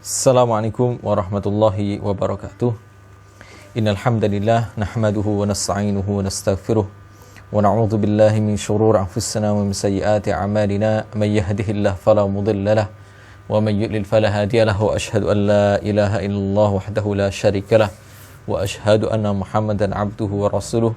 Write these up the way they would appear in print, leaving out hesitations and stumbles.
Assalamualaikum warahmatullahi wabarakatuh. Innal hamdalillah nahmaduhu wa nasta'inuhu wa nastaghfiruh wa na'udzu billahi min shururi anfusina wa min sayyiati a'malina may yahdihillahu fala mudilla lahu wa may yudlil fala hadiya lahu wa ashhadu an la ilaha illallah wahdahu la syarika lahu wa ashhadu anna Muhammadan abduhu wa rasuluh.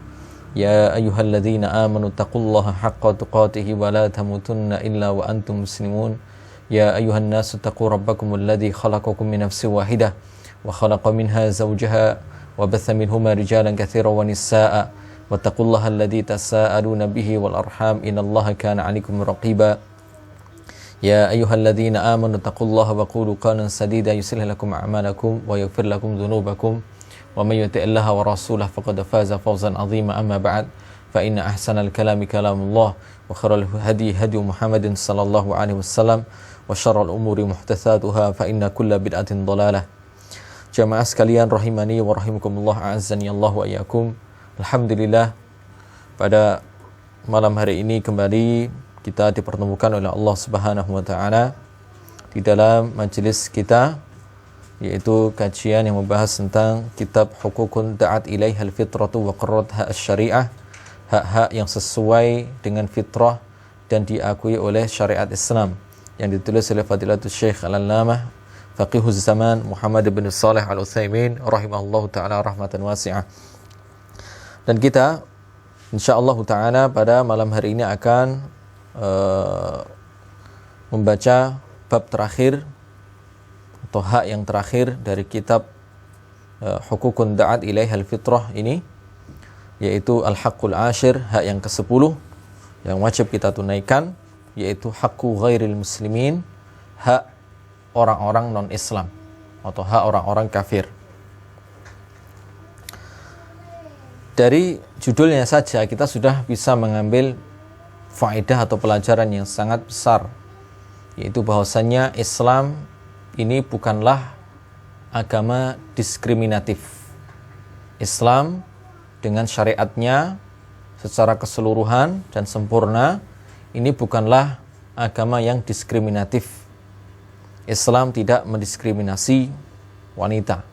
Ya ayyuhalladzina amanu taqullaha haqqa tuqatih wa la tamutunna illa wa antum muslimun. Ya ayyuhan nasu taqu rabbakum alladhi khalaqakum min nafsin wahidah wa khalaqa minha zawjaha wa batha minhuma rijalan katsiran wa nisaa'a wattaqullaha alladhi tasaaluna bihi wal arham innallaha kana 'alaykum raqiba. Ya ayyuhalladzina amanu taqullaha wa qulu qawlan sadida yuslih lakum a'malakum wa yaghfir lakum dhunubakum wa may yuti'illaha wa rasulahu faqad faza fawzan 'azima. Amma ba'd, fa inna ahsanal kalami kalamullah wa khairal hadi hadi Muhammadin sallallahu alaihi wasallam wa syarrul umuri muhdatsatuha fa inna kulla bid'atin dhalalah. Jamaah sekalian rahimani wa rahimakumullah, a'azzani Allah wa iyyakum. Alhamdulillah, pada malam hari ini kembali kita dipertemukan oleh Allah Subhanahu wa taala di dalam majelis kita, yaitu kajian yang membahas tentang kitab Hukukun Da'at Ilaihal Fitratu wa Qarratha Asy-Syari'ah, hak-hak yang sesuai dengan fitrah dan diakui oleh syariat Islam, yang ditulis oleh Fadilatul Syekh Al-Allamah Faqihuz Zaman Muhammad bin Shalih Al-Utsaimin rahimahullahu taala rahmatan wasi'ah. Dan kita insyaallah taala pada malam hari ini akan membaca bab terakhir atau hak yang terakhir dari kitab Hukukun Da'at Ilaihal Fitrah ini, yaitu Al-Haqqul Ashir, hak yang ke-10 yang wajib kita tunaikan, yaitu haqqu ghairil muslimin, hak orang-orang non-Islam atau hak orang-orang kafir. Dari judulnya saja kita sudah bisa mengambil faedah atau pelajaran yang sangat besar, yaitu bahwasannya Islam ini bukanlah agama diskriminatif. Islam dengan syariatnya secara keseluruhan dan sempurna ini bukanlah agama yang diskriminatif. Islam tidak mendiskriminasi wanita,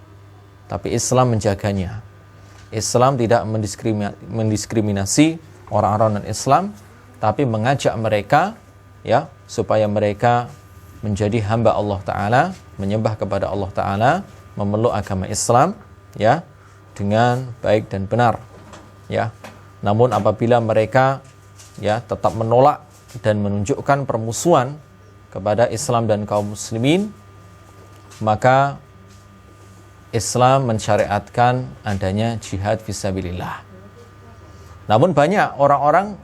tapi Islam menjaganya. Islam tidak mendiskriminasi orang-orang non-Islam, tapi mengajak mereka supaya mereka menjadi hamba Allah Ta'ala, menyembah kepada Allah Ta'ala, memeluk agama Islam dengan baik dan benar. Namun apabila mereka tetap menolak dan menunjukkan permusuhan kepada Islam dan kaum muslimin, maka Islam mensyariatkan adanya jihad fisabilillah. Namun banyak orang-orang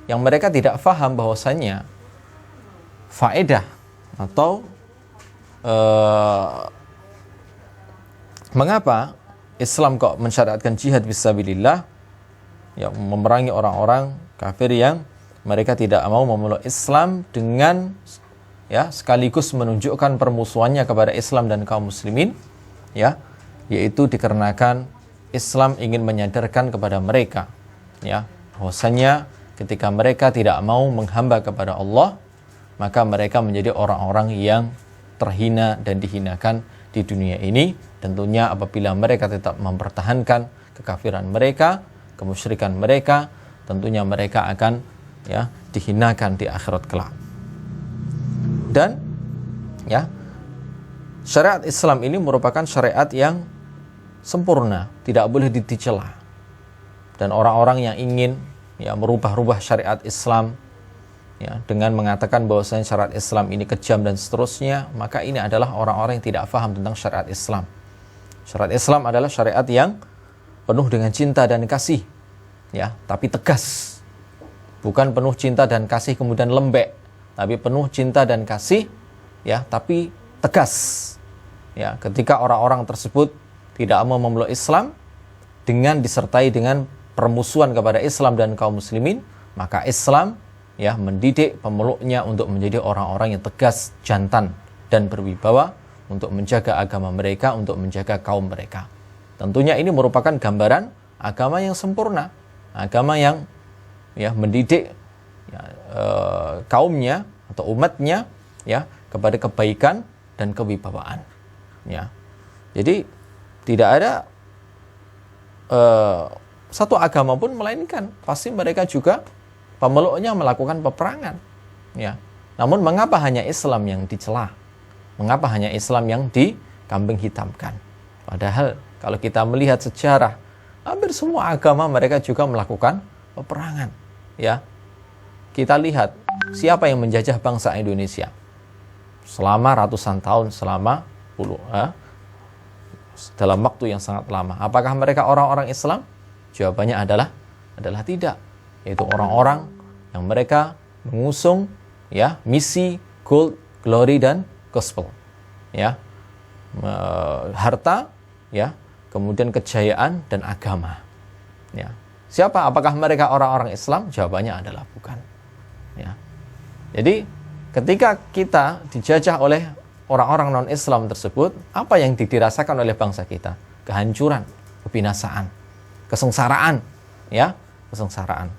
yang mereka tidak faham bahwasannya faedah atau mengapa Islam kok mensyariatkan jihad fisabilillah, memerangi orang-orang kafir yang mereka tidak mau memeluk Islam dengan sekaligus menunjukkan permusuhannya kepada Islam dan kaum muslimin, yaitu dikarenakan Islam ingin menyadarkan kepada mereka bahwasanya ketika mereka tidak mau menghamba kepada Allah, maka mereka menjadi orang-orang yang terhina dan dihinakan di dunia ini. Tentunya apabila mereka tetap mempertahankan kekafiran mereka, kemusyrikan mereka, tentunya mereka akan dihinakan di akhirat kelak. Dan syariat Islam ini merupakan syariat yang sempurna, tidak boleh dicela. Dan orang-orang yang ingin merubah-rubah syariat Islam dengan mengatakan bahwasanya syariat Islam ini kejam dan seterusnya, maka ini adalah orang-orang yang tidak paham tentang syariat Islam. Syariat Islam adalah syariat yang penuh dengan cinta dan kasih, tapi tegas. Bukan penuh cinta dan kasih kemudian lembek, tapi penuh cinta dan kasih tapi tegas. Ketika orang-orang tersebut tidak mau memeluk Islam dengan disertai dengan permusuhan kepada Islam dan kaum muslimin, maka Islam mendidik pemeluknya untuk menjadi orang-orang yang tegas, jantan dan berwibawa untuk menjaga agama mereka, untuk menjaga kaum mereka. Tentunya ini merupakan gambaran agama yang sempurna, agama yang mendidik kaumnya atau umatnya kepada kebaikan dan kewibawaan. Ya. Jadi tidak ada satu agama pun melainkan pasti mereka juga pemeluknya melakukan peperangan. Ya. Namun mengapa hanya Islam yang dicela? Mengapa hanya Islam yang dikambing hitamkan? Padahal kalau kita melihat sejarah, hampir semua agama mereka juga melakukan peperangan. Ya. Kita lihat siapa yang menjajah bangsa Indonesia selama ratusan tahun, dalam waktu yang sangat lama. Apakah mereka orang-orang Islam? Jawabannya adalah tidak. Yaitu orang-orang yang mereka mengusung ya misi, gold, glory dan gospel. Ya. Harta, ya, kemudian kejayaan dan agama. Ya. Siapa? Apakah mereka orang-orang Islam? Jawabannya adalah bukan. Ya. Jadi ketika kita dijajah oleh orang-orang non-Islam tersebut, apa yang dirasakan oleh bangsa kita? Kehancuran, kebinasaan, kesengsaraan, ya, kesengsaraan.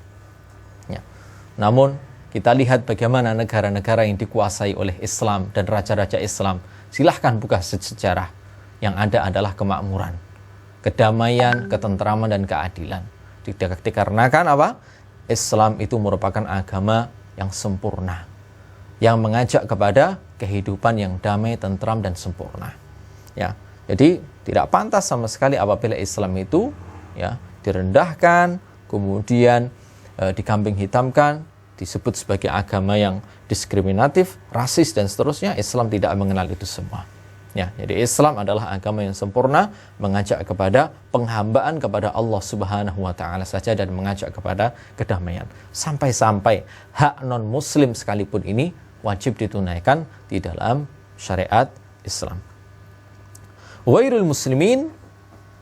Ya. Namun kita lihat bagaimana negara-negara yang dikuasai oleh Islam dan raja-raja Islam. Silahkan buka sejarah. Yang ada adalah kemakmuran, kedamaian, ketentraman dan keadilan. Dikarenakan apa? Islam itu merupakan agama yang sempurna, yang mengajak kepada kehidupan yang damai, tentram dan sempurna. Ya, jadi tidak pantas sama sekali apabila Islam itu ya direndahkan, kemudian dikambing hitamkan, disebut sebagai agama yang diskriminatif, rasis dan seterusnya. Islam tidak mengenal itu semua. Ya, jadi Islam adalah agama yang sempurna, mengajak kepada penghambaan kepada Allah Subhanahu wa taala saja dan mengajak kepada kedamaian. Sampai-sampai hak non-muslim sekalipun ini wajib ditunaikan di dalam syariat Islam. Ghairul muslimin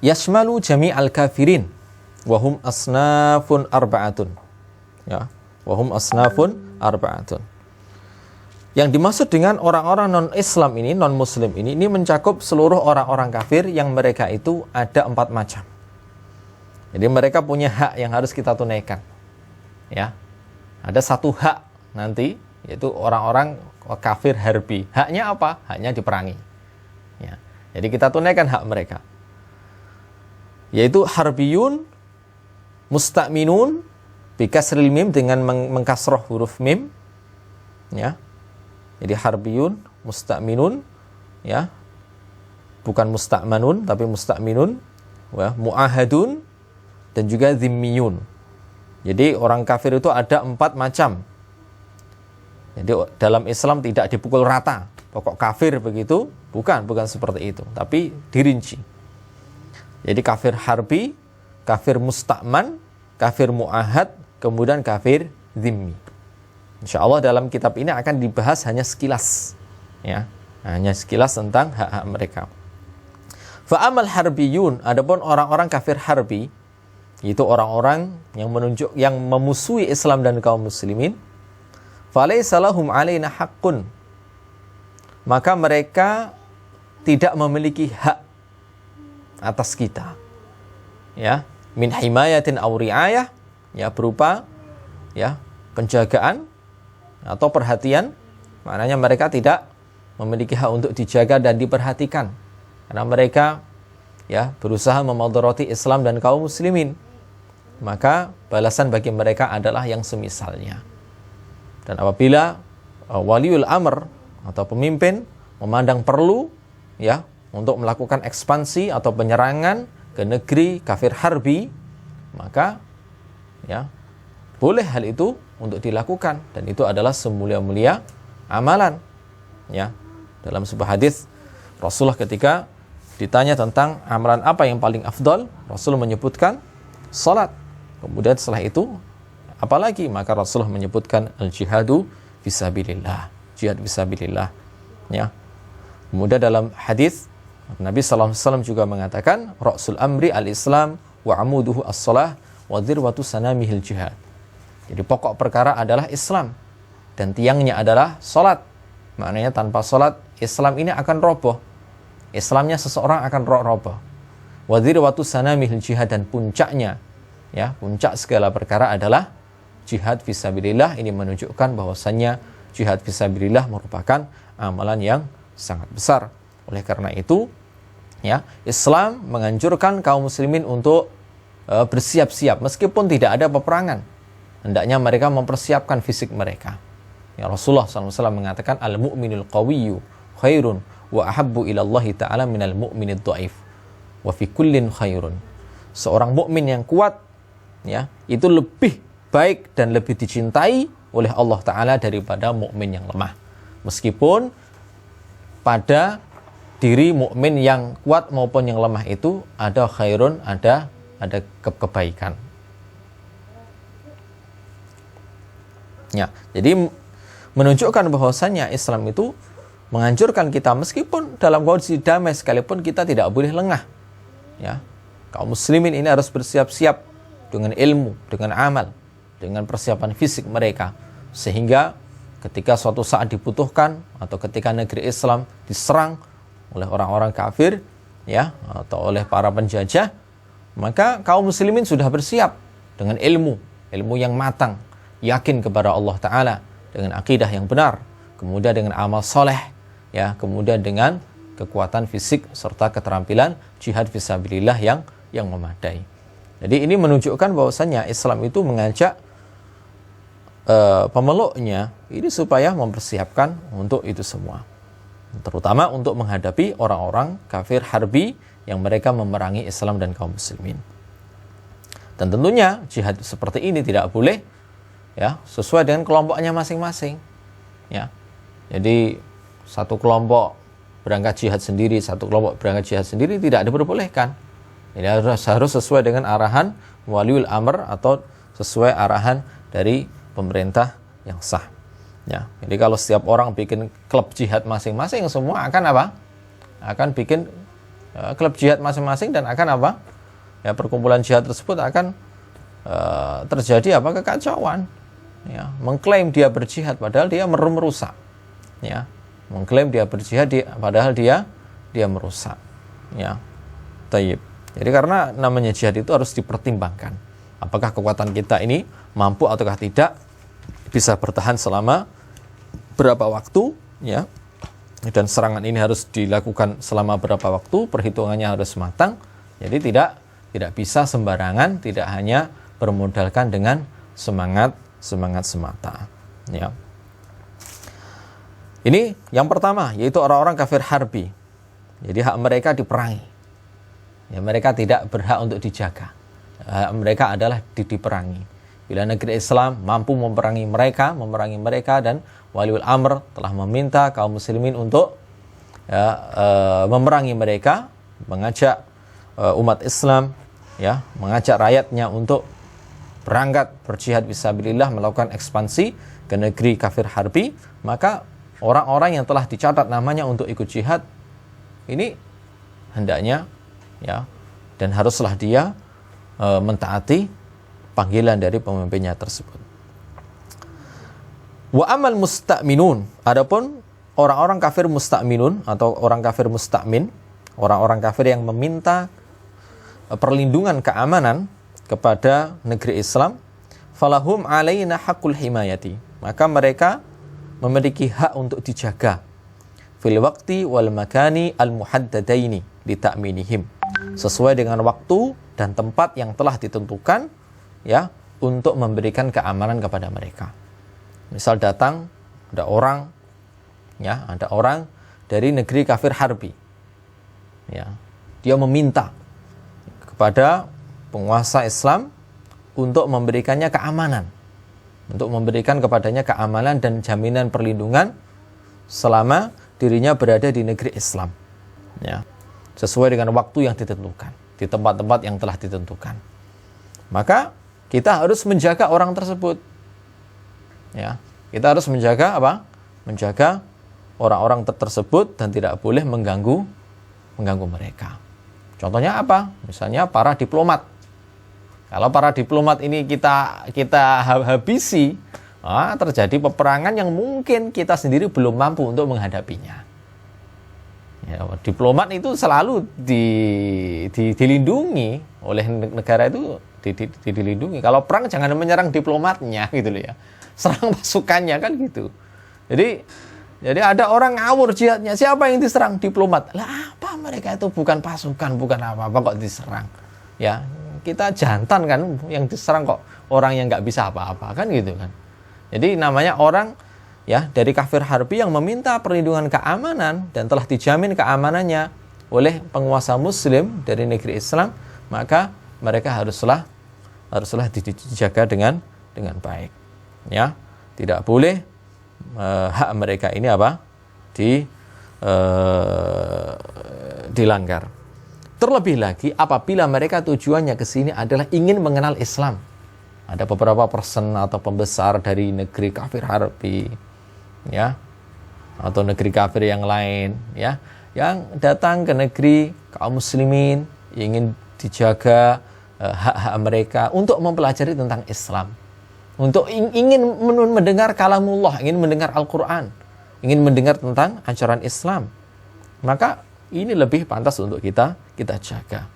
yashmalu jami'al kafirin wa hum asnafun arba'atun. Ya, wa hum asnafun arba'atun. Yang dimaksud dengan orang-orang non-Islam ini, non-Muslim ini mencakup seluruh orang-orang kafir yang mereka itu ada 4 macam. Jadi mereka punya hak yang harus kita tunaikan. Ya, ada satu hak nanti, yaitu orang-orang kafir harbi. Haknya apa? Haknya diperangi. Ya, jadi kita tunaikan hak mereka. Yaitu harbiyun, musta'minun, bikasril mim dengan mengkasroh huruf mim. Ya. Jadi harbiyun, musta'minun, ya, bukan musta'manun tapi musta'minun, ya, mu'ahadun dan juga zimmiyun. Jadi orang kafir itu ada 4 macam. Jadi dalam Islam tidak dipukul rata, pokok kafir begitu, bukan seperti itu, tapi dirinci. Jadi kafir harbi, kafir musta'man, kafir mu'ahad, kemudian kafir zimmi. InsyaAllah dalam kitab ini akan dibahas hanya sekilas, ya, hanya sekilas tentang hak-hak mereka. Fa'amal harbiyun, adapun orang-orang kafir harbi, itu orang-orang yang memusuhi Islam dan kaum muslimin, falaysa lahum alaina haqqun, maka mereka tidak memiliki hak atas kita, ya, min himayatin aw riayah, ya, berupa ya penjagaan atau perhatian. Maknanya mereka tidak memiliki hak untuk dijaga dan diperhatikan karena mereka ya berusaha memadharati Islam dan kaum muslimin. Maka balasan bagi mereka adalah yang semisalnya. Dan apabila waliul amr atau pemimpin memandang perlu ya untuk melakukan ekspansi atau penyerangan ke negeri kafir harbi, maka ya boleh hal itu untuk dilakukan, dan itu adalah semulia-mulia amalan. Ya, dalam sebuah hadis Rasulullah ketika ditanya tentang amalan apa yang paling afdal, Rasul menyebutkan salat. Kemudian setelah itu apalagi? Maka Rasulullah menyebutkan al-jihadu fisabilillah, jihad fisabilillah. Ya. Kemudian dalam hadis Nabi sallallahu alaihi wasallam juga mengatakan ra'sul amri al-islam wa amuduhu as-shalah wa dzirwatu sanamihil jihad. Jadi pokok perkara adalah Islam dan tiangnya adalah salat. Maknanya tanpa salat Islam ini akan roboh. Islamnya seseorang akan roboh. Wa dzirwatu sanamihil jihad, dan puncaknya ya, puncak segala perkara adalah jihad fisabilillah. Ini menunjukkan bahwasannya jihad fisabilillah merupakan amalan yang sangat besar. Oleh karena itu, ya, Islam menganjurkan kaum muslimin untuk bersiap-siap meskipun tidak ada peperangan. Hendaknya mereka mempersiapkan fisik mereka. Ya, Rasulullah SAW mengatakan al-mu'minul qawiyyu khairun wa ahabbu ilallahi ta'ala minal mu'minid dhaif wa fi kullin khairun. Seorang mukmin yang kuat, ya, itu lebih baik dan lebih dicintai oleh Allah Ta'ala daripada mukmin yang lemah. Meskipun pada diri mukmin yang kuat maupun yang lemah itu ada khairun, ada kebaikan. Ya, jadi menunjukkan bahwasannya Islam itu menganjurkan kita meskipun dalam kondisi damai sekalipun kita tidak boleh lengah. Ya, kaum muslimin ini harus bersiap-siap dengan ilmu, dengan amal, dengan persiapan fisik mereka, sehingga ketika suatu saat dibutuhkan atau ketika negeri Islam diserang oleh orang-orang kafir, ya, atau oleh para penjajah, maka kaum muslimin sudah bersiap dengan ilmu yang matang, yakin kepada Allah Ta'ala, dengan akidah yang benar, kemudian dengan amal soleh, ya, kemudian dengan kekuatan fisik serta keterampilan jihad fisabilillah yang memadai. Jadi ini menunjukkan bahwasannya Islam itu mengajak pemeluknya ini supaya mempersiapkan untuk itu semua, terutama untuk menghadapi orang-orang kafir harbi yang mereka memerangi Islam dan kaum muslimin. Dan tentunya jihad seperti ini tidak boleh, ya, sesuai dengan kelompoknya masing-masing, ya. Jadi satu kelompok berangkat jihad sendiri, satu kelompok berangkat jihad sendiri tidak diperbolehkan. Ini harus sesuai dengan arahan waliul amr atau sesuai arahan dari pemerintah yang sah. Ya, jadi kalau setiap orang bikin klub jihad masing-masing, semua akan apa? Akan bikin klub jihad masing-masing dan akan apa? Ya, perkumpulan jihad tersebut akan terjadi apa? Kekacauan. Ya, mengklaim dia berjihad padahal dia merusak. Ya, mengklaim dia berjihad padahal dia merusak. Ya, tayyib. Jadi karena namanya jihad itu harus dipertimbangkan. Apakah kekuatan kita ini mampu ataukah tidak, bisa bertahan selama berapa waktu, ya. Dan serangan ini harus dilakukan selama berapa waktu, perhitungannya harus matang. Jadi tidak bisa sembarangan, tidak hanya bermodalkan dengan semangat semata, ya. Ini yang pertama, yaitu orang-orang kafir harbi. Jadi hak mereka diperangi. Ya, mereka tidak berhak untuk dijaga. Hak mereka adalah diperangi. Bila negeri Islam mampu memerangi mereka dan waliul amr telah meminta kaum muslimin untuk memerangi mereka, mengajak umat Islam, ya, mengajak rakyatnya untuk berangkat berjihad fisabilillah, melakukan ekspansi ke negeri kafir harbi, maka orang-orang yang telah dicatat namanya untuk ikut jihad ini hendaknya, ya, dan haruslah dia mentaati panggilan dari pemimpinnya tersebut. Wa amal musta'minun, adapun orang-orang kafir musta'minun atau orang kafir musta'min, orang-orang kafir yang meminta perlindungan keamanan kepada negeri Islam, falahum alaina haqqul himayati, maka mereka memiliki hak untuk dijaga fil waqti wal makani al muhaddadaini li ta'minihim, sesuai dengan waktu dan tempat yang telah ditentukan, ya, untuk memberikan keamanan kepada mereka. Misal datang ada orang dari negeri kafir harbi, ya, dia meminta kepada penguasa Islam untuk memberikannya keamanan, untuk memberikan kepadanya keamanan dan jaminan perlindungan selama dirinya berada di negeri Islam, ya, sesuai dengan waktu yang ditentukan di tempat-tempat yang telah ditentukan. Maka kita harus menjaga orang tersebut, ya, kita harus menjaga apa? Menjaga orang-orang tersebut dan tidak boleh mengganggu mereka. Contohnya apa? Misalnya para diplomat. Kalau para diplomat ini kita habisi, terjadi peperangan yang mungkin kita sendiri belum mampu untuk menghadapinya. Ya, diplomat itu selalu dilindungi oleh negara itu, dilindungi. Kalau perang jangan menyerang diplomatnya gitu loh, ya. Serang pasukannya kan gitu. Jadi Jadi ada orang ngawur jihadnya, siapa yang diserang? Diplomat. Lah apa, mereka itu bukan pasukan, bukan apa-apa kok diserang. Ya, kita jantan kan yang diserang kok orang yang nggak bisa apa-apa kan gitu kan. Jadi namanya orang ya dari kafir harbi yang meminta perlindungan keamanan dan telah dijamin keamanannya oleh penguasa muslim dari negeri Islam, maka mereka haruslah dijaga dengan baik. Ya, tidak boleh hak mereka ini dilanggar. Terlebih lagi apabila mereka tujuannya ke sini adalah ingin mengenal Islam. Ada beberapa person atau pembesar dari negeri kafir harbi, ya, atau negeri kafir yang lain, ya, yang datang ke negeri kaum muslimin, ingin dijaga hak-hak mereka untuk mempelajari tentang Islam, untuk ingin mendengar kalamullah, ingin mendengar Al-Quran, ingin mendengar tentang ajaran Islam, maka ini lebih pantas untuk kita jaga,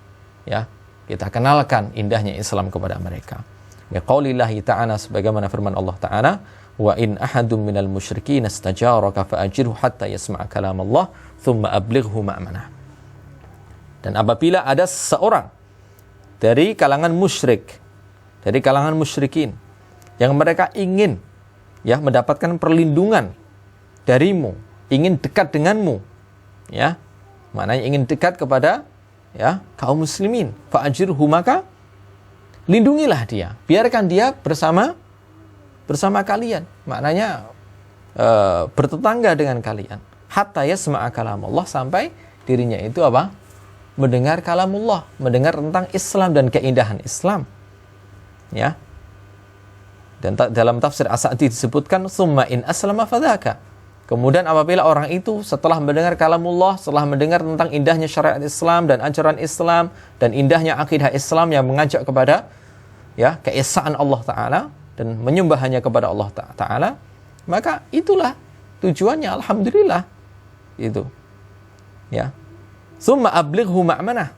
ya, kita kenalkan indahnya Islam kepada mereka. Biqaulillahi ta'ala, sebagaimana firman Allah Ta'ala, wa in ahadun minal musyrikin istajaraka fa'ajirhu hatta yasma'a kalam Allah thumma ablighu ma'manah. Dan apabila ada seorang dari kalangan musyrik, dari kalangan musyrikin yang mereka ingin ya mendapatkan perlindungan darimu, ingin dekat denganmu, ya, maknanya ingin dekat kepada ya kaum muslimin, fa'ajirhu, maka lindungilah dia, biarkan dia bersama kalian, maknanya bertetangga dengan kalian, hatta yasma'a kalamullah, sampai dirinya itu apa? Mendengar kalamullah, mendengar tentang Islam dan keindahan Islam, ya. Dan dalam tafsir As-Sa'di disebutkan summa in aslama fadzaka. Kemudian apabila orang itu setelah mendengar kalamullah, setelah mendengar tentang indahnya syariat Islam dan ajaran Islam dan indahnya akidah Islam yang mengajak kepada ya keesaan Allah Ta'ala dan menyembah hanya kepada Allah Ta'ala, maka itulah tujuannya, alhamdulillah itu, ya. Summa ablighu ma'manah.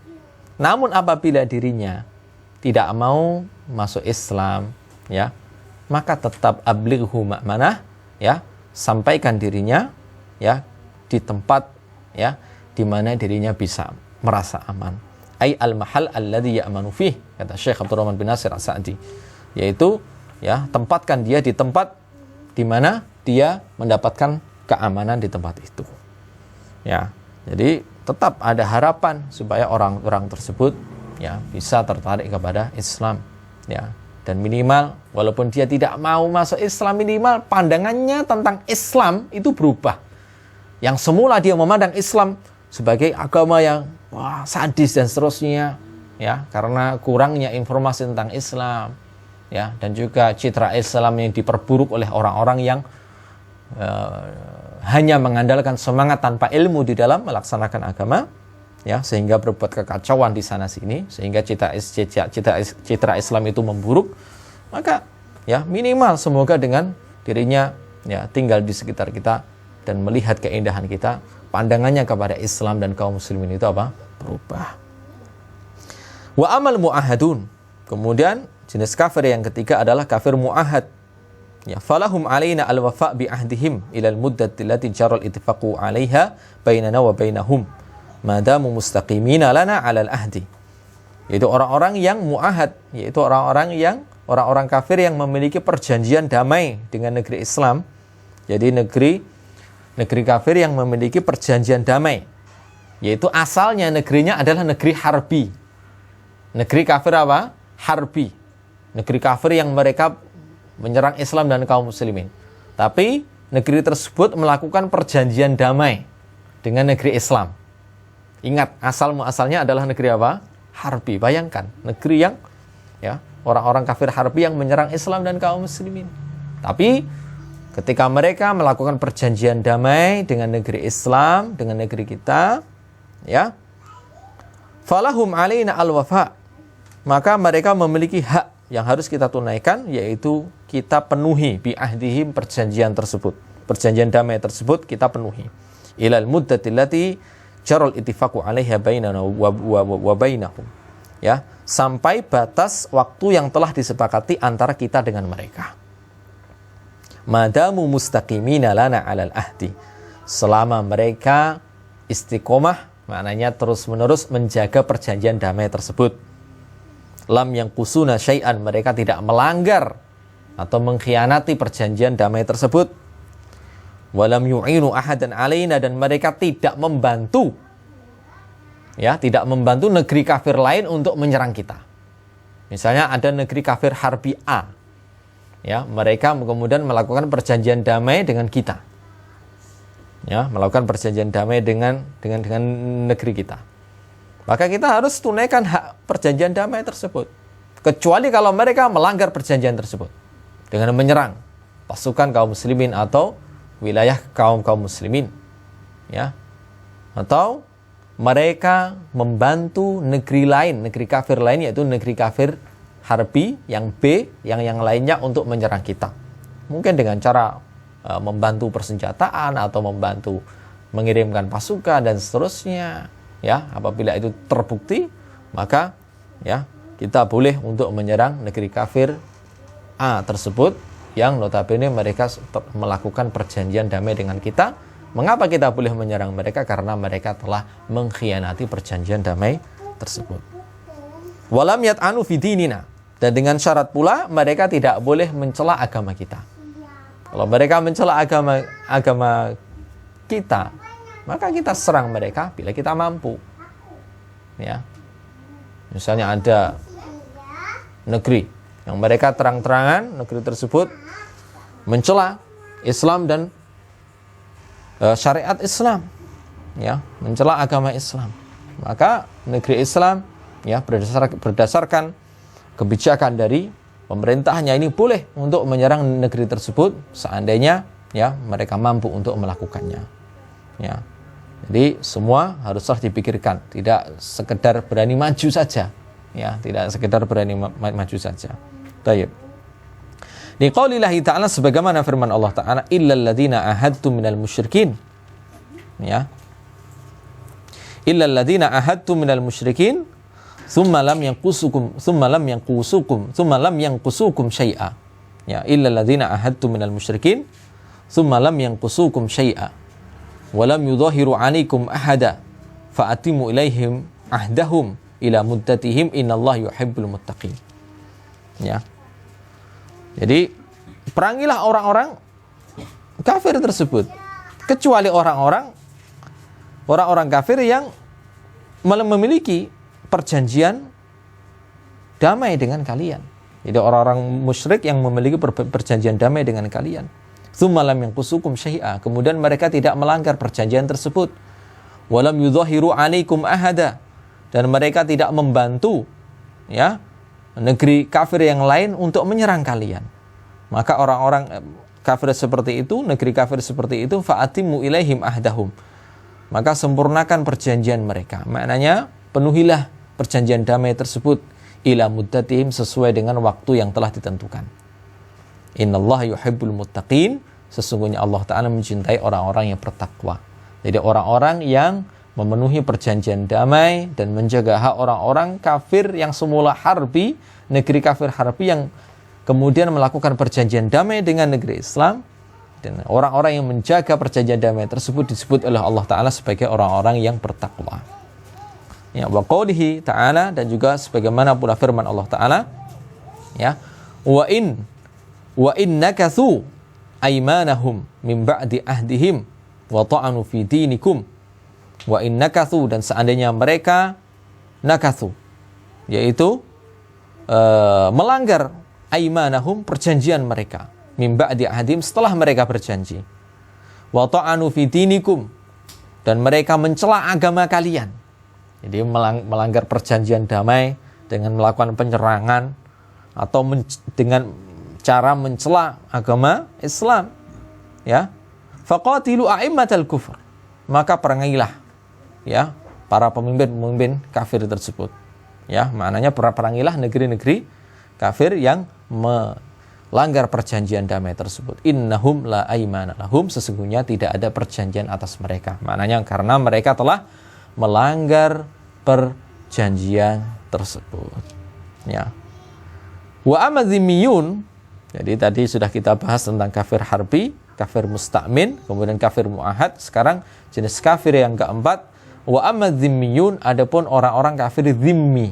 Namun apabila dirinya tidak mau masuk Islam, ya, maka tetap ablighu ma'manah, ya, sampaikan dirinya ya di tempat ya di mana dirinya bisa merasa aman. Ai al-mahal alladhi ya'manu fih, kata Syekh Abdurrahman bin Nasir As-Sa'di, yaitu ya tempatkan dia di tempat di mana dia mendapatkan keamanan di tempat itu. Ya, jadi tetap ada harapan supaya orang-orang tersebut ya bisa tertarik kepada Islam, ya. Dan minimal walaupun dia tidak mau masuk Islam, minimal pandangannya tentang Islam itu berubah. Yang semula dia memandang Islam sebagai agama yang wah sadis dan seterusnya, ya, karena kurangnya informasi tentang Islam, ya, dan juga citra Islam yang diperburuk oleh orang-orang yang hanya mengandalkan semangat tanpa ilmu di dalam melaksanakan agama, ya, sehingga berbuat kekacauan di sana sini, sehingga citra Islam itu memburuk. Maka ya minimal semoga dengan dirinya ya tinggal di sekitar kita dan melihat keindahan kita, pandangannya kepada Islam dan kaum muslimin itu apa? Berubah. Wa amal mu'ahadun. Kemudian jenis kafir yang ketiga adalah kafir mu'ahad. Ya, falahum alaina al-wafa' bi ahdihim ila al-muddati allati jara al-ittifaqu 'alaiha bainana wa bainahum madamu mustaqimina lana 'alal ahdi. Yaitu orang-orang yang mu'ahad, yaitu orang-orang kafir yang memiliki perjanjian damai dengan negeri Islam. Jadi negeri kafir yang memiliki perjanjian damai, yaitu asalnya negerinya adalah negeri harbi. Negeri kafir apa? Harbi. Negeri kafir yang mereka menyerang Islam dan kaum muslimin. Tapi negeri tersebut melakukan perjanjian damai dengan negeri Islam. Ingat, asal-muasalnya adalah negeri apa? Harbi. Bayangkan, negeri yang ya orang-orang kafir harbi yang menyerang Islam dan kaum muslimin. Tapi ketika mereka melakukan perjanjian damai dengan negeri Islam, dengan negeri kita, ya, falahum alaina al-wafa, maka mereka memiliki hak yang harus kita tunaikan, yaitu kita penuhi bi ahdihim, perjanjian tersebut, perjanjian damai tersebut kita penuhi. Ilal muddati allati jaral ittifaqu 'alaiha bainana wa bainahum, ya, sampai batas waktu yang telah disepakati antara kita dengan mereka. Madamu mustaqimina lana 'alal ahdi, selama mereka istiqomah, maknanya terus-menerus menjaga perjanjian damai tersebut. Lam yanqusuna syai'an, mereka tidak melanggar atau mengkhianati perjanjian damai tersebut. Walam yu'inu ahadan alaina, dan mereka tidak membantu, ya, tidak membantu negeri kafir lain untuk menyerang kita. Misalnya ada negeri kafir harbi A, ya, mereka kemudian melakukan perjanjian damai dengan kita, ya, melakukan perjanjian damai dengan negeri kita. Maka kita harus tunaikan hak perjanjian damai tersebut, kecuali kalau mereka melanggar perjanjian tersebut dengan menyerang pasukan kaum muslimin atau wilayah kaum muslimin, ya, atau mereka membantu negeri lain, negeri kafir lain, yaitu negeri kafir harbi yang B, yang lainnya untuk menyerang kita. Mungkin dengan cara membantu persenjataan atau membantu mengirimkan pasukan dan seterusnya, ya. Apabila itu terbukti, maka, ya, kita boleh untuk menyerang negeri kafir A tersebut yang notabene mereka melakukan perjanjian damai dengan kita. Mengapa kita boleh menyerang mereka? Karena mereka telah mengkhianati perjanjian damai tersebut. Walam yat'anu fi dinina, dan dengan syarat pula mereka tidak boleh mencela agama kita. Kalau mereka mencela agama kita, maka kita serang mereka bila kita mampu. Ya. Misalnya ada negeri yang mereka terang-terangan, negeri tersebut mencela Islam dan syariat Islam, ya, mencela agama Islam, maka negeri Islam, ya, berdasarkan kebijakan dari pemerintahnya ini boleh untuk menyerang negeri tersebut seandainya, ya, mereka mampu untuk melakukannya, ya. Jadi semua haruslah dipikirkan, tidak sekedar berani maju saja, ya, tidak sekedar berani maju saja. Baik. Di qaulillahi ta'ala, sebagaimana firman Allah Ta'ala, illal ladzina ahadtum minal musyrikin, ya, illal ladzina ahadtum minal musyrikin thumma lam yanqusukum syai'a, ya, illal ladzina ahadtum minal musyrikin thumma lam yanqusukum syai'a wa lam yudhahiru 'alaikum ahada fa'atimu ilaihim ahdahum ila muddatihim innallaha yuhibbul muttaqin. Ya. Jadi perangilah orang-orang kafir tersebut, kecuali orang-orang kafir yang memiliki perjanjian damai dengan kalian. Jadi orang-orang musyrik yang memiliki perjanjian damai dengan kalian. Tsumma lam yanqusukum syai'a, kemudian mereka tidak melanggar perjanjian tersebut. Walam yudhahiru 'alaikum ahada, dan mereka tidak membantu, ya, negeri kafir yang lain untuk menyerang kalian. Maka orang-orang kafir seperti itu, negeri kafir seperti itu, fa'atimu ilaihim ahdahum, maka sempurnakan perjanjian mereka. Maknanya penuhilah perjanjian damai tersebut ila muddatihim, sesuai dengan waktu yang telah ditentukan. Innallaha yuhibbul muttaqin, sesungguhnya Allah Ta'ala mencintai orang-orang yang bertakwa. Jadi orang-orang yang memenuhi perjanjian damai dan menjaga hak orang-orang kafir yang semula harbi, negeri kafir harbi yang kemudian melakukan perjanjian damai dengan negeri Islam, dan orang-orang yang menjaga perjanjian damai tersebut disebut oleh Allah Ta'ala sebagai orang-orang yang bertakwa. Ya, wa qaulihi ta'ala, dan juga sebagaimana pula firman Allah Ta'ala, ya, wa in nakathu aymanahum min ba'di ahdihim wa ta'anu fi dinikum. Wa in nakathu, dan seandainya mereka nakathu, yaitu melanggar aymanahum, perjanjian mereka, min ba'di ahdihim, setelah mereka berjanji, wa ta'anu fi dinikum, dan mereka mencela agama kalian. Jadi melanggar perjanjian damai dengan melakukan penyerangan atau dengan cara mencela agama Islam, ya, faqatilu a'immatal kufur, maka perangailah, ya, para pemimpin kafir tersebut, ya, maknanya perangilah negeri-negeri kafir yang melanggar perjanjian damai tersebut. Innahum la aymana lahum, sesungguhnya tidak ada perjanjian atas mereka. Maknanya karena mereka telah melanggar perjanjian tersebut, ya. Wa amadzimiyun, jadi tadi sudah kita bahas tentang kafir harbi, kafir musta'min, kemudian kafir mu'ahad. Sekarang jenis kafir yang keempat, wa amma dhimmiyun, adapun orang-orang kafir dhimmi,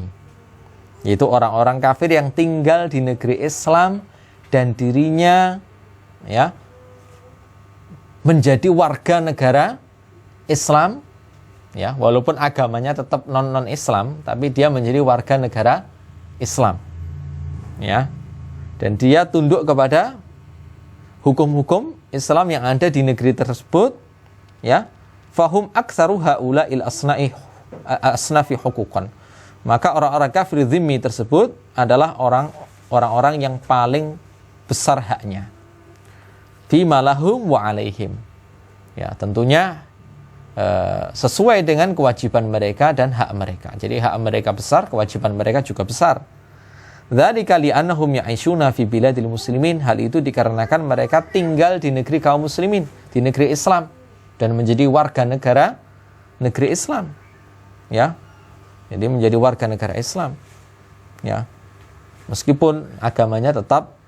yaitu orang-orang kafir yang tinggal di negeri Islam dan dirinya ya menjadi warga negara Islam, ya, walaupun agamanya tetap non Islam, tapi dia menjadi warga negara Islam, ya, dan dia tunduk kepada hukum-hukum Islam yang ada di negeri tersebut, ya. Fahum aktsaru haula'il asnafi huquqan. Maka orang-orang kafir dhimmi tersebut adalah orang-orang yang paling besar haknya. Fima lahum wa alaihim. Ya, tentunya sesuai dengan kewajiban mereka dan hak mereka. Jadi hak mereka besar, kewajiban mereka juga besar. Dzalika li'annahum ya'ishuna fi biladil muslimin. Hal itu dikarenakan mereka tinggal di negeri kaum muslimin, di negeri Islam, dan menjadi warga negara negeri Islam. Ya. Jadi menjadi warga negara Islam. Ya. Meskipun agamanya tetap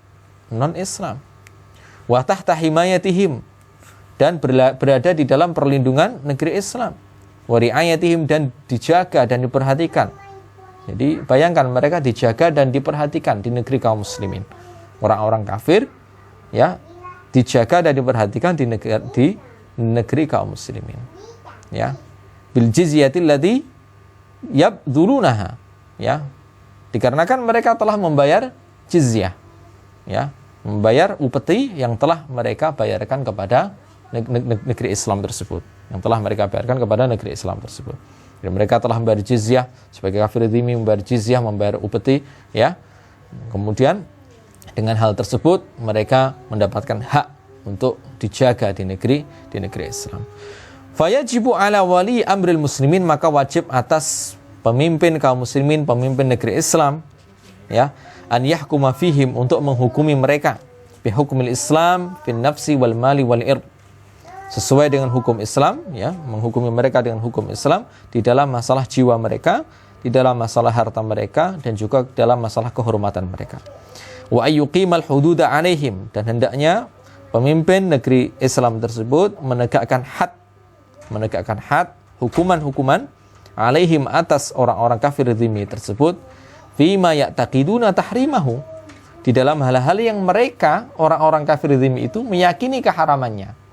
non-Islam. Wa tahta himayatihim, dan berada di dalam perlindungan negeri Islam. Wa ri'ayatihim, dan dijaga dan diperhatikan. Jadi bayangkan mereka dijaga dan diperhatikan di negeri kaum muslimin. Orang-orang kafir ya dijaga dan diperhatikan di negeri kaum muslimin. Ya. Bil jizyatil ladzi yabdhulunaha. Ya. Dikarenakan mereka telah membayar jizyah. Ya, membayar upeti yang telah mereka bayarkan kepada negeri Islam tersebut. Yang telah mereka bayarkan kepada negeri Islam tersebut. Dan mereka telah membayar jizyah, sebagai kafir dhimmi membayar jizyah, membayar upeti, ya. Kemudian dengan hal tersebut mereka mendapatkan hak untuk dijaga di negeri Islam. Fayajibu ala wali amril muslimin, maka wajib atas pemimpin kaum muslimin, pemimpin negeri Islam, ya, an yahkuma fihim, untuk menghukumi mereka bi hukmil Islam fin nafsi wal mali wal ird, sesuai dengan hukum Islam, ya, menghukumi mereka dengan hukum Islam di dalam masalah jiwa mereka, di dalam masalah harta mereka, dan juga dalam masalah kehormatan mereka. Wa ayyuqimal hududa alaihim, dan hendaknya pemimpin negeri Islam tersebut menegakkan had, hukuman-hukuman alaihim, atas orang-orang kafir dhimmi tersebut, fima ya'taqiduna tahrimahu, di dalam hal-hal yang mereka orang-orang kafir dhimmi itu meyakini keharamannya.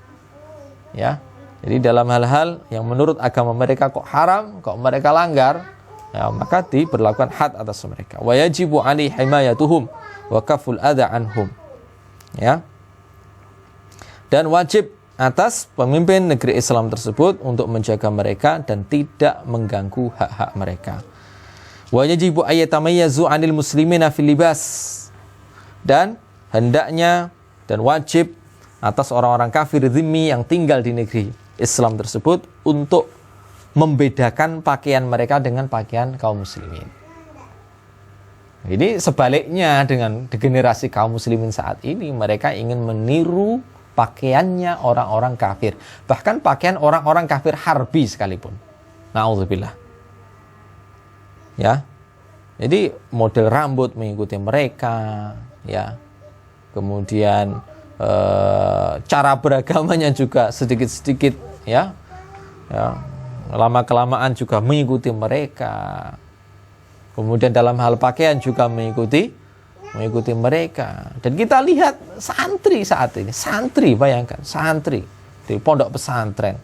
Ya, jadi dalam hal-hal yang menurut agama mereka kok haram, kok mereka langgar, ya, maka diberlakukan had atas mereka. Wa yajibu alaihi himayatuhum wa kaful adza anhum. Ya. Dan wajib atas pemimpin negeri Islam tersebut untuk menjaga mereka dan tidak mengganggu hak-hak mereka. Wa yajibu ayatamayyazu 'anil muslimina fil libas. Dan hendaknya dan wajib atas orang-orang kafir dhimmi yang tinggal di negeri Islam tersebut untuk membedakan pakaian mereka dengan pakaian kaum muslimin. Ini sebaliknya dengan generasi kaum muslimin saat ini, mereka ingin meniru pakaiannya orang-orang kafir, bahkan pakaian orang-orang kafir harbi sekalipun. Na'udzubillah. Ya. Jadi model rambut mengikuti mereka, ya. Kemudian cara beragamanya juga sedikit-sedikit, ya, lama-kelamaan juga mengikuti mereka. Kemudian dalam hal pakaian juga mengikuti mereka. Dan kita lihat santri saat ini, bayangkan santri di pondok pesantren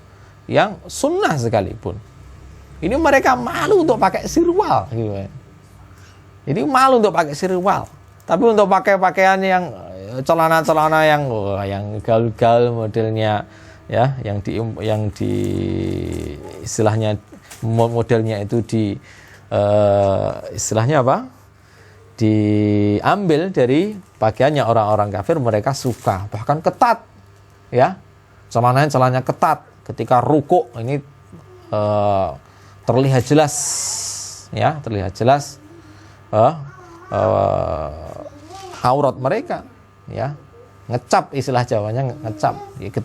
yang sunnah sekalipun, ini mereka malu untuk pakai sirwal, gitu. Jadi malu untuk pakai sirwal, tapi untuk pakai pakaian yang celana-celana yang gaul-gaul modelnya, ya, yang di istilahnya modelnya itu istilahnya apa? Diambil dari pakaiannya orang-orang kafir, mereka suka, bahkan ketat, ya. Celananya ketat, ketika rukuk ini terlihat jelas, ya, aurat mereka, ya, ngecap, istilah Jawanya ngecap,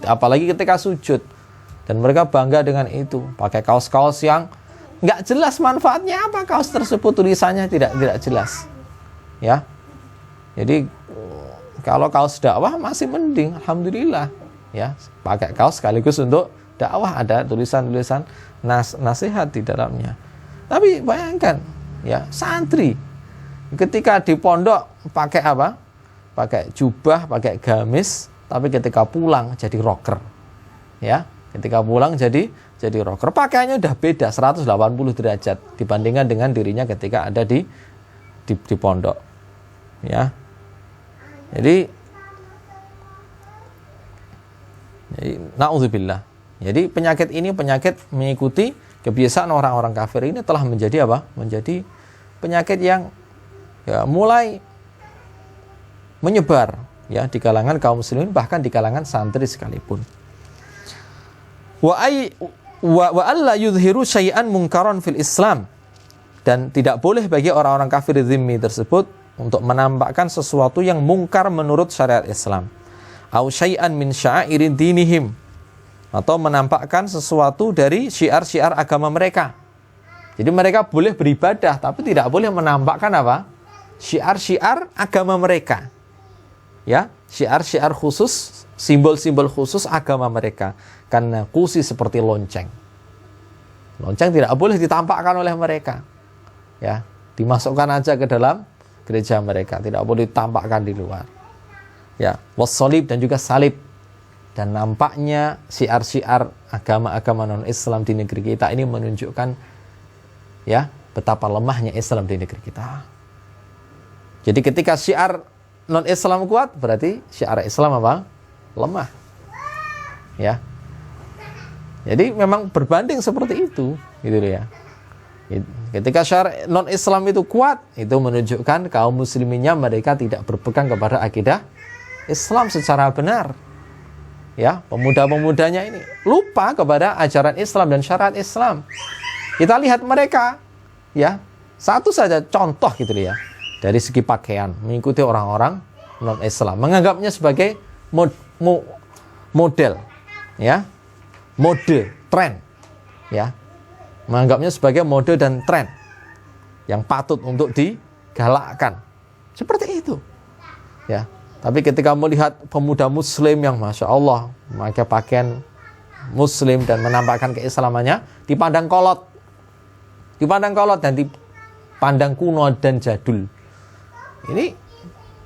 apalagi ketika sujud. Dan mereka bangga dengan itu, pakai kaos-kaos yang nggak jelas manfaatnya apa kaos tersebut, tulisannya tidak jelas, ya. Jadi kalau kaos dakwah masih mending, alhamdulillah, ya, pakai kaos sekaligus untuk dakwah, ada tulisan-tulisan nasihat di dalamnya. Tapi bayangkan, ya, santri ketika di pondok pakai apa? Pakai jubah, pakai gamis, tapi ketika pulang jadi rocker. Ya, ketika pulang jadi rocker. Pakaiannya udah beda 180 derajat dibandingkan dengan dirinya ketika ada di pondok. Ya. Jadi naudzubillah. Jadi penyakit ini penyakit mengikuti kebiasaan orang-orang kafir ini telah menjadi apa? Menjadi penyakit yang ya mulai menyebar ya di kalangan kaum muslimin, bahkan di kalangan santri sekalipun. Wa alla yudhiru syai'an munkaran fil Islam, dan tidak boleh bagi orang-orang kafir zimmi tersebut untuk menampakkan sesuatu yang mungkar menurut syariat Islam. Au syai'an min sya'airid dinihim, atau menampakkan sesuatu dari syiar-syiar agama mereka. Jadi mereka boleh beribadah tapi tidak boleh menampakkan apa? Syiar-syiar agama mereka. Ya, syiar-syiar khusus, simbol-simbol khusus agama mereka. Karena kusi seperti lonceng. Lonceng tidak boleh ditampakkan oleh mereka. Ya, dimasukkan aja ke dalam gereja mereka, tidak boleh ditampakkan di luar. Ya, wassalib dan juga salib. Dan nampaknya syiar-syiar agama-agama non-Islam di negeri kita ini menunjukkan ya betapa lemahnya Islam di negeri kita. Jadi ketika syiar non-Islam kuat, berarti syiar Islam apa? Lemah. Ya. Jadi memang berbanding seperti itu, gitu ya. Ketika syiar non-Islam itu kuat, itu menunjukkan kaum musliminnya mereka tidak berpegang kepada akidah Islam secara benar. Ya, pemuda-pemudanya ini lupa kepada ajaran Islam dan syariat Islam. Kita lihat mereka, ya, satu saja contoh gitu ya, dari segi pakaian mengikuti orang-orang non-Islam, menganggapnya sebagai model, ya, mode, tren, ya, menganggapnya sebagai mode dan tren yang patut untuk digalakkan, seperti itu, ya. Tapi ketika melihat pemuda muslim yang Masya Allah memakai pakaian muslim dan menampakkan keislamannya, dipandang kolot dan dipandang kuno dan jadul. Ini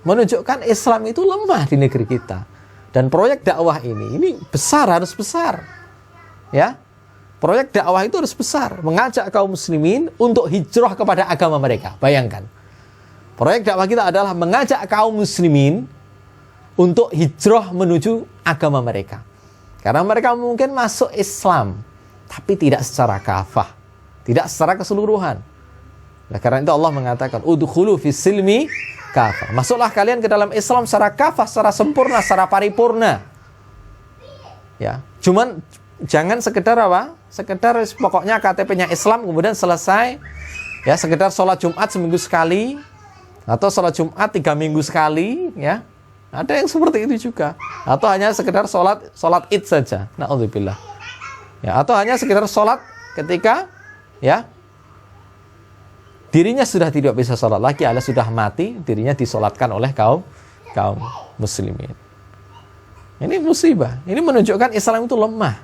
menunjukkan Islam itu lemah di negeri kita. Dan proyek dakwah ini besar, harus besar. Ya, proyek dakwah itu harus besar, mengajak kaum muslimin untuk hijrah kepada agama mereka. Bayangkan, proyek dakwah kita adalah mengajak kaum muslimin untuk hijrah menuju agama mereka. Karena mereka mungkin masuk Islam, tapi tidak secara kafah, tidak secara keseluruhan. Nah, karena itu Allah mengatakan, udkhulu fis silmi kafah. Masuklah kalian ke dalam Islam secara kafah, secara sempurna, secara paripurna. Ya, cuman jangan sekedar apa? Sekedar pokoknya KTP-nya Islam kemudian selesai. Ya, sekedar sholat Jumat seminggu sekali atau sholat Jumat 3 minggu sekali, ya. Ada yang seperti itu juga. Atau hanya sekedar sholat Id saja. Na'udzubillah. Ya, atau hanya sekedar sholat ketika ya dirinya sudah tidak bisa sholat lagi, alias sudah mati, dirinya disolatkan oleh kaum muslimin. Ini musibah. Ini menunjukkan Islam itu lemah.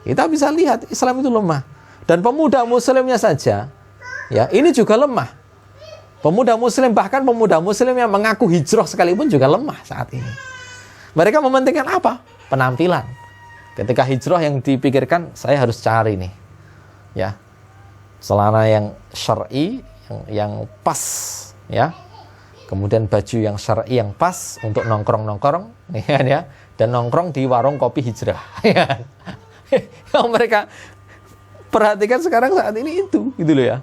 Kita bisa lihat Islam itu lemah. Dan pemuda muslimnya saja, ya, ini juga lemah. Pemuda muslim, bahkan pemuda muslim yang mengaku hijrah sekalipun juga lemah saat ini. Mereka mementingkan apa? Penampilan. Ketika hijrah yang dipikirkan, saya harus cari nih, ya, celana yang syar'i, yang pas, ya. Kemudian baju yang syar'i yang pas untuk nongkrong, ya, dan nongkrong di warung kopi hijrah. Yang mereka perhatikan sekarang saat ini itu, gitu loh ya.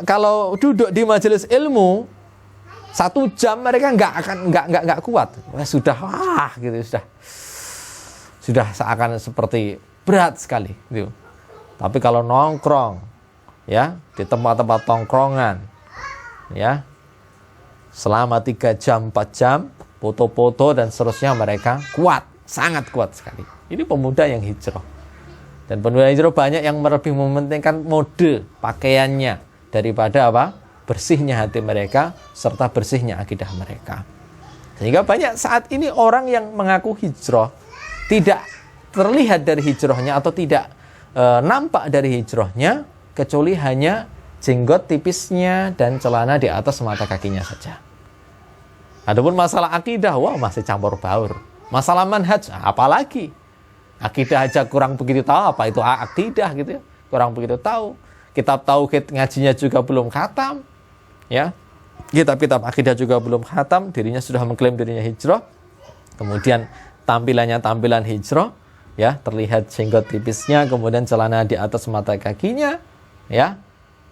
Kalau duduk di majelis ilmu 1 jam mereka nggak kuat. Wah, gitu sudah seakan seperti berat sekali gitu. Tapi kalau nongkrong, ya, di tempat-tempat tongkrongan, ya, selama 3 jam 4 jam foto-foto dan seterusnya, mereka kuat, sangat kuat sekali. Ini pemuda yang hijrah. Dan pemuda hijrah banyak yang lebih mementingkan mode pakaiannya daripada apa? Bersihnya hati mereka serta bersihnya akidah mereka. Sehingga banyak saat ini orang yang mengaku hijrah tidak terlihat dari hijrahnya atau tidak nampak dari hijrahnya kecuali hanya jenggot tipisnya dan celana di atas mata kakinya saja. Adapun masalah akidah, wah masih campur baur. Masalah manhaj, apalagi. Akidah aja kurang begitu tahu apa itu akidah gitu ya. Kurang begitu tahu. Kitab tauhid ngajinya juga belum khatam. Ya. Kitab-kitab akidah juga belum khatam, dirinya sudah mengklaim dirinya hijrah. Kemudian tampilannya tampilan hijrah, ya, terlihat jenggot tipisnya, kemudian celana di atas mata kakinya, ya.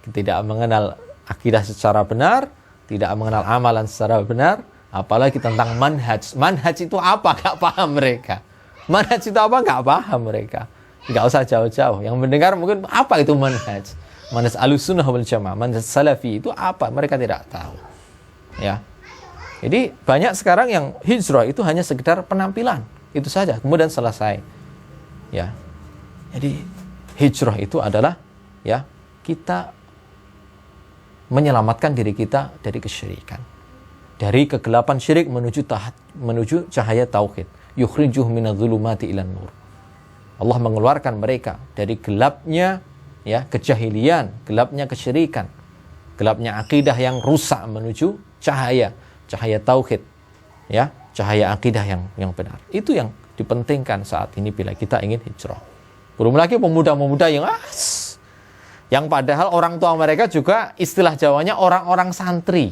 Tidak mengenal akidah secara benar, tidak mengenal amalan secara benar, apalagi tentang manhaj. Manhaj itu apa? Gak paham mereka. Manhaj itu apa? Gak paham mereka. Gak usah jauh-jauh. Yang mendengar mungkin apa itu manhaj? Manhaj Ahlussunnah wal Jamaah, manhaj Salafi itu apa? Mereka tidak tahu. Ya. Jadi banyak sekarang yang hijrah itu hanya sekedar penampilan. Itu saja, kemudian selesai. Ya. Jadi hijrah itu adalah ya, kita menyelamatkan diri kita dari kesyirikan, dari kegelapan syirik menuju cahaya tauhid. Yukhrijuh minadh-dhulumati ilan nur. Allah mengeluarkan mereka dari gelapnya ya kejahilian, gelapnya kesyirikan, gelapnya akidah yang rusak menuju cahaya tauhid, ya, cahaya akidah yang benar. Itu yang dipentingkan saat ini bila kita ingin hijrah. Belum lagi pemuda-pemuda yang padahal orang tua mereka juga istilah Jawanya orang-orang santri,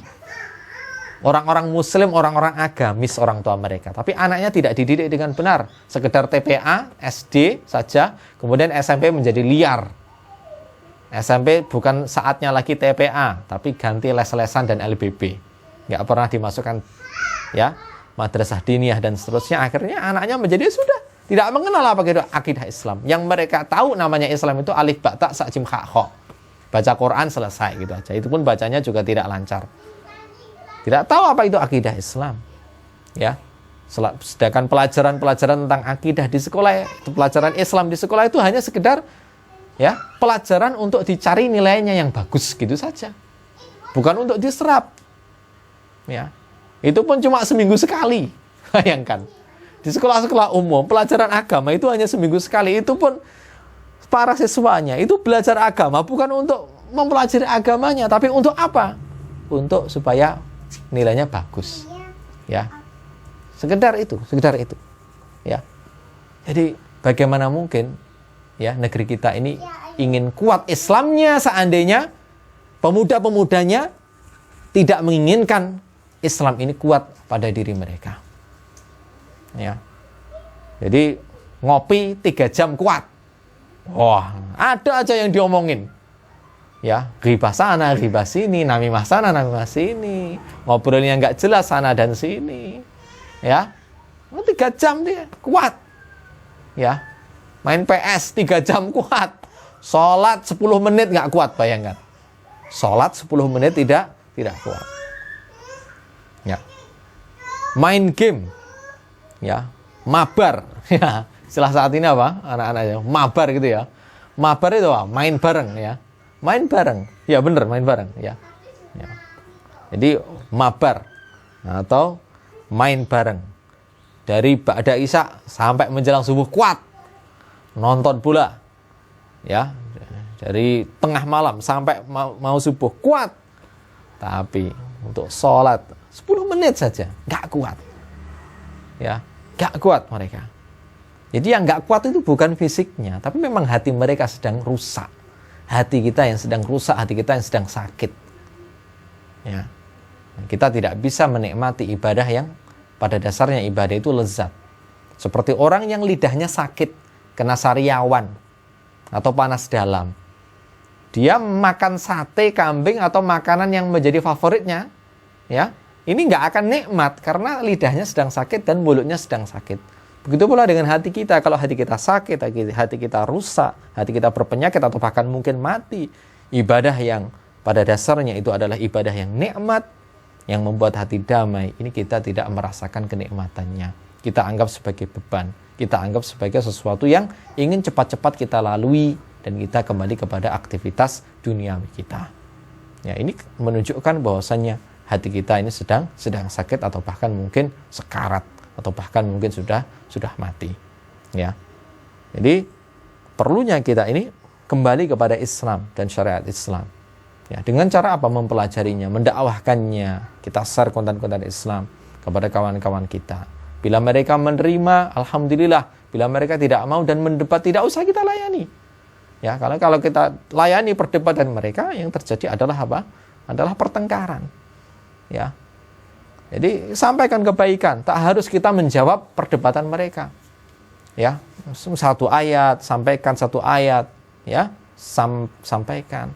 orang-orang muslim, orang-orang agamis orang tua mereka. Tapi anaknya tidak dididik dengan benar, sekedar TPA, SD saja, kemudian SMP menjadi liar. SMP bukan saatnya lagi TPA, tapi ganti les-lesan dan LBB. Nggak pernah dimasukkan ya madrasah diniyah dan seterusnya. Akhirnya anaknya menjadi sudah tidak mengenal apa itu akidah Islam. Yang mereka tahu namanya Islam itu alif ba ta sa jim kha kha. Baca Quran selesai gitu aja. Itu pun bacanya juga tidak lancar. Tidak tahu apa itu akidah Islam. Ya. Sedangkan pelajaran-pelajaran tentang akidah di sekolah, pelajaran Islam di sekolah itu hanya sekedar ya, pelajaran untuk dicari nilainya yang bagus gitu saja. Bukan untuk diserap. Ya. Itu pun cuma seminggu sekali. Bayangkan. Di sekolah-sekolah umum, pelajaran agama itu hanya seminggu sekali. Itu pun para siswanya itu belajar agama bukan untuk mempelajari agamanya, tapi untuk apa? Untuk supaya nilainya bagus. Ya. Sekedar itu. Ya. Jadi bagaimana mungkin ya negeri kita ini ingin kuat Islamnya seandainya pemuda-pemudanya tidak menginginkan Islam ini kuat pada diri mereka. Ya. Jadi ngopi 3 jam kuat. Wah, ada aja yang diomongin. Ya, ghibah sana, ghibah sini, namimah sana, namimah sini. Ngobrolnya nggak jelas sana dan sini. Ya. 3 jam dia kuat. Ya. Main PS 3 jam kuat. Sholat 10 menit nggak kuat, bayangkan. Sholat 10 menit tidak kuat. Ya. Main game. Ya, mabar. Ya, istilah saat ini apa? Anak-anaknya mabar gitu ya. Mabar itu apa? Main bareng ya. Main bareng. Ya benar, main bareng ya. Ya. Jadi mabar atau main bareng. Dari ba'da isya sampai menjelang subuh kuat. Nonton bola. Ya. Dari tengah malam sampai mau subuh kuat. Tapi untuk sholat 10 menit saja enggak kuat. Ya, gak kuat mereka. Jadi yang gak kuat itu bukan fisiknya, tapi memang hati mereka sedang rusak. Hati kita yang sedang rusak, hati kita yang sedang sakit. Ya. Kita tidak bisa menikmati ibadah yang pada dasarnya ibadah itu lezat. Seperti orang yang lidahnya sakit, kena sariawan atau panas dalam. Dia makan sate kambing atau makanan yang menjadi favoritnya, ya. Ini nggak akan nikmat karena lidahnya sedang sakit dan mulutnya sedang sakit. Begitu pula dengan hati kita. Kalau hati kita sakit, hati kita rusak, hati kita berpenyakit atau bahkan mungkin mati, ibadah yang pada dasarnya itu adalah ibadah yang nikmat, yang membuat hati damai, ini kita tidak merasakan kenikmatannya. Kita anggap sebagai beban. Kita anggap sebagai sesuatu yang ingin cepat-cepat kita lalui dan kita kembali kepada aktivitas duniawi kita. Ya, ini menunjukkan bahwasannya hati kita ini sedang sakit atau bahkan mungkin sekarat atau bahkan mungkin sudah mati. Ya. Jadi perlunya kita ini kembali kepada Islam dan syariat Islam. Ya, dengan cara apa? Mempelajarinya, mendakwahkannya. Kita share konten-konten Islam kepada kawan-kawan kita. Bila mereka menerima, alhamdulillah. Bila mereka tidak mau dan mendebat, tidak usah kita layani. Ya, karena kalau kita layani perdebatan mereka, yang terjadi adalah apa? Adalah pertengkaran. Ya. Jadi sampaikan kebaikan, tak harus kita menjawab perdebatan mereka. Ya, satu ayat, sampaikan satu ayat, ya, sampaikan.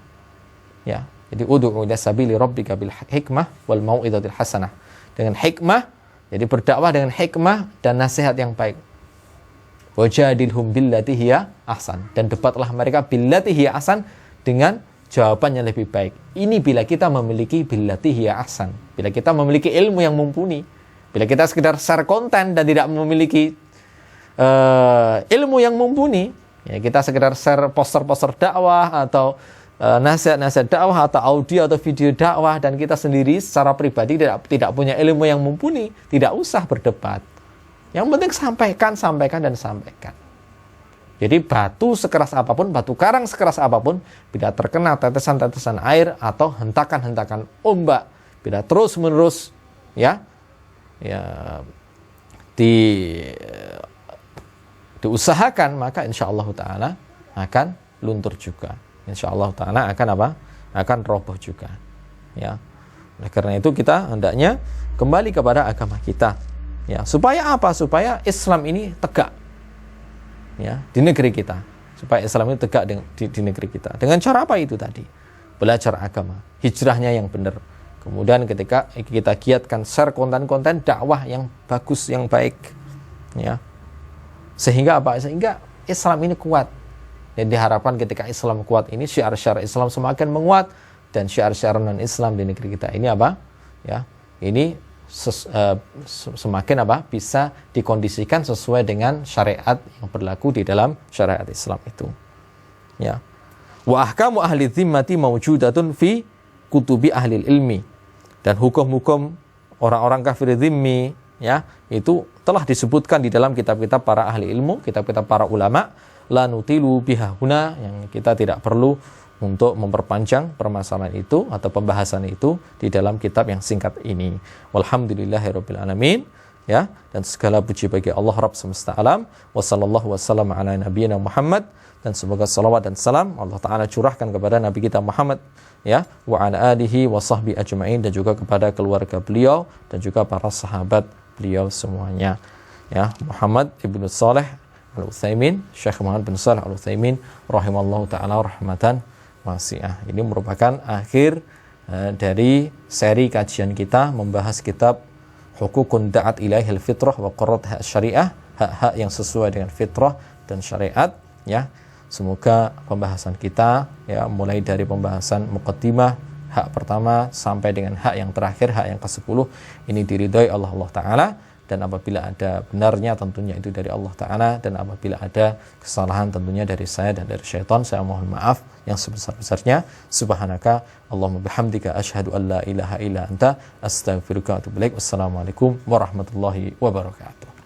Ya, jadi ud'u ila sabili rabbika bil hikmah wal mau'izatil hasanah. Dengan hikmah, jadi berdakwah dengan hikmah dan nasihat yang baik. Wajadilhum billati hiya ahsan, dan debatlah mereka billati hiya ahsan, dengan jawaban yang lebih baik. Ini bila kita memiliki billati hiya ahsan, bila kita memiliki ilmu yang mumpuni. Bila kita sekedar share konten dan tidak memiliki ilmu yang mumpuni, ya, kita sekedar share poster-poster dakwah atau nasihat-nasihat dakwah atau audio atau video dakwah, dan kita sendiri secara pribadi tidak punya ilmu yang mumpuni, tidak usah berdebat. Yang penting sampaikan. Jadi batu sekeras apapun, batu karang sekeras apapun, bila terkena tetesan-tetesan air atau hentakan-hentakan ombak, bila terus-menerus diusahakan, maka insyaallah ta'ala akan luntur juga. InsyaAllah ta'ala akan apa? Akan roboh juga. Ya. Oleh karena itu kita hendaknya kembali kepada agama kita. Ya. Supaya apa? Supaya Islam ini tegak. Ya, di negeri kita. Supaya Islam ini tegak di negeri kita. Dengan cara apa itu tadi? Belajar agama. Hijrahnya yang benar. Kemudian ketika kita giatkan share konten-konten dakwah yang bagus, yang baik. Ya. Sehingga apa? Sehingga Islam ini kuat. Dan diharapkan ketika Islam kuat ini, syiar-syiar Islam semakin menguat, dan syiar-syiar non-Islam di negeri kita ini apa? Ya, ini semakin apa? Bisa dikondisikan sesuai dengan syariat yang berlaku di dalam syariat Islam itu. Ya. Wa ahkamu ahli dhimmati mawjudatun fi kutubi ahli ilmi. Dan hukum-hukum orang-orang kafir dhimmi, ya, itu telah disebutkan di dalam kitab-kitab para ahli ilmu, kitab-kitab para ulama. La nutilu bihahuna, yang kita tidak perlu untuk memperpanjang permasalahan itu atau pembahasan itu di dalam kitab yang singkat ini. Walhamdulillahirabbil alamin, ya, dan segala puji bagi Allah Rabb semesta alam. Wassallallahu wasallam ala nabiyyina Muhammad, dan semoga salawat dan salam Allah taala curahkan kepada nabi kita Muhammad, ya, wa ala alihi wa sahbi ajma'in, dan juga kepada keluarga beliau dan juga para sahabat beliau semuanya. Ya, Muhammad ibnu Saleh Al-Utsaimin, Syekh Muhammad bin Shalih Al-Utsaimin rahimallahu ta'ala rahmatan wasi'ah. Ini merupakan akhir dari seri kajian kita membahas kitab Hukukun Da'at Ilaihil Fitrah wa Qurrat Syariah, hak-hak yang sesuai dengan fitrah dan syariat, ya. Semoga pembahasan kita, ya, mulai dari pembahasan muqaddimah hak pertama sampai dengan hak yang terakhir, hak yang ke-10, ini diridhoi Allah Ta'ala. Dan apabila ada benarnya tentunya itu dari Allah Ta'ala, dan apabila ada kesalahan tentunya dari saya dan dari syaitan, saya mohon maaf yang sebesar-besarnya. Subhanaka Allahumma bihamdika asyhadu an la ilaha illa anta astaghfiruka wa atubu ilaik. Wassalamualaikum warahmatullahi wabarakatuh.